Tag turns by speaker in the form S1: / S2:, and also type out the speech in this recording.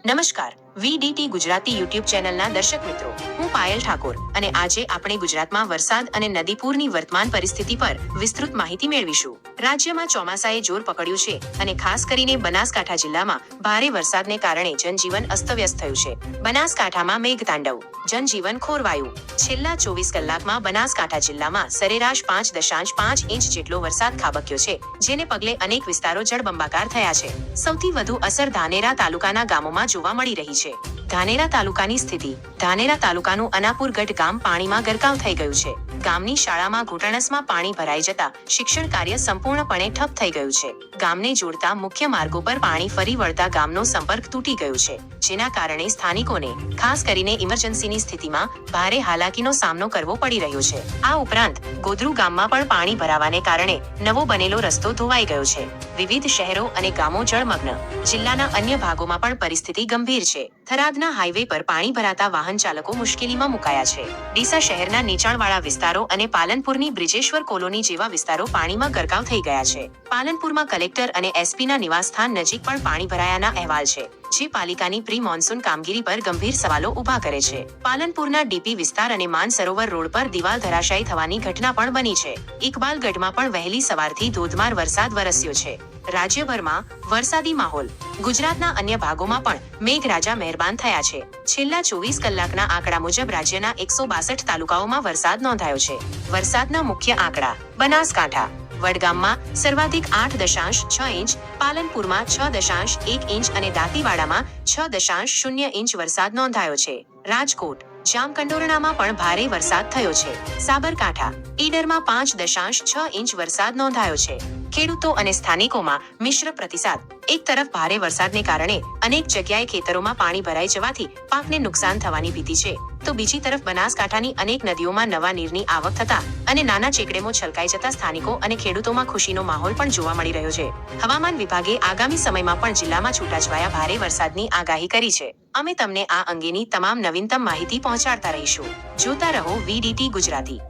S1: નમસ્કાર, VDT Gujarati YouTube ચેનલના દર્શક મિત્રો, હું પાયલ ઠાકોર અને આજે આપણે ગુજરાતમાં વરસાદ અને નદી પૂરની વર્તમાન પરિસ્થિતિ પર વિસ્તૃત માહિતી મેળવીશું. રાજ્યમાં ચોમાસાએ જોર પકડ્યું છે અને ખાસ કરીને બનાસકાંઠા જિલ્લામાં ભારે વરસાદને કારણે જનજીવન અસ્તવ્યસ્ત થયું છે. બનાસકાંઠામાં મેઘતાંડવ, જનજીવન ખોરવાયું. છેલ્લા 24 કલાકમાં બનાસકાંઠા જિલ્લામાં સરેરાશ 5.5 ઇંચ જેટલો વરસાદ ખાબક્યો છે, જેને પગલે અનેક વિસ્તારો જળબંબાકાર થયા છે. સૌથી વધુ અસર ધાનેરા તાલુકાના ગામોમાં જોવા મળી રહી છે. ધાનેરા તાલુકાની સ્થિતિ. ધાનેરા તાલુકાનું અનાપુર ગઢ ગામ પાણીમાં ગરકાવ થઈ ગયું છે. ગામની શાળામાં ઘૂંટણસમાં પાણી ભરાઈ જતા શિક્ષણ કાર્ય સંપૂર્ણપણે ઠપ થઈ ગયું છે. ગામને જોડતા મુખ્ય માર્ગો પર પાણી ફરી વળતા ગામનો સંપર્ક તૂટી ગયો છે, જેના કારણે સ્થાનિકોને ખાસ કરીને ઇમરજન્સીની સ્થિતિમાં ભારે હાલાકીનો સામનો કરવો પડી રહ્યો છે. આ ઉપરાંત ગોધરૂ ગામમાં પણ પાણી ભરાવાને કારણે નવો બનેલો રસ્તો ધોવાઈ ગયો છે. વિવિધ શહેરો અને ગામો જળમગ્ન. જિલ્લાના અન્ય ભાગોમાં પણ પરિસ્થિતિ ગંભીર છે. થરાદના હાઈવે પર પાણી ભરાતા વાહન ચાલકો મુશ્કેલીમાં મુકાયા છે. ડીસા શહેરના નીચાણવાળા વિસ્તારો અને પાલનપુરની બ્રિજેશ્વર કોલોની જેવા વિસ્તારો પાણીમાં ગરકાવ થઈ ગયા છે. પાલનપુરમાં કલેક્ટર અને એસપીના નિવાસસ્થાન નજીક પણ પાણી ભરાયાના અહેવાલ છે, જે પાલિકાની પ્રી મોન્સૂન કામગીરી પર ગંભીર સવાલો ઉભા કરે છે. પાલનપુરના ડીપી વિસ્તાર અને માનસરોવર રોડ પર દિવાલ ધરાશાયી થવાની ઘટના પણ બની છે. ઇકબાલગઢમાં પણ વહેલી સવારથી ધોધમાર વરસાદ વરસ્યો છે. રાજ્યભરમાં વરસાદી માહોલ. ગુજરાતના અન્ય ભાગોમાં પણ મેઘરાજા મહેરબાન થયા છે. છેલ્લા 24 કલાકના આંકડા મુજબ રાજ્યના 162 તાલુકાઓમાં વરસાદ નોંધાયો છે. વરસાદના મુખ્ય આંકડા. બનાસકાંઠા. વડગામમાં સર્વાધિક 8.6 ઇંચ, પાલનપુરમાં 6.1 ઇંચ અને દાંતીવાડામાં 6.0 ઇંચ વરસાદ નોંધાયો છે. રાજકોટ. જામકંડોરણામાં પણ ભારે વરસાદ થયો છે. સાબરકાંઠા. ઈડરમાં 5.6 ઇંચ વરસાદ નોંધાયો છે. ખેડૂતો અને સ્થાનિકોમાં મિશ્ર પ્રતિસાદ. એક તરફ ભારે વરસાદને કારણે અનેક જગ્યાએ ખેતરોમાં પાણી ભરાઈ જવાથી પાકને નુકસાન થવાની ભીતિ છે, તો બીજી તરફ બનાસકાંઠાની અનેક નદીઓમાં નવા નીરની આવક થતા અને નાના ચેકડેમો છલકાઈ જતા સ્થાનિકો અને ખેડૂતોમાં ખુશીનો માહોલ પણ જોવા મળી રહ્યો છે. હવામાન વિભાગે આગામી સમયમાં પણ જિલ્લામાં છૂટાછવાયા ભારે વરસાદની આગાહી કરી છે. અમે તમને આ અંગેની તમામ નવીનતમ માહિતી પહોંચાડતા રહીશું. જોતા રહો વીડીટી ગુજરાતી.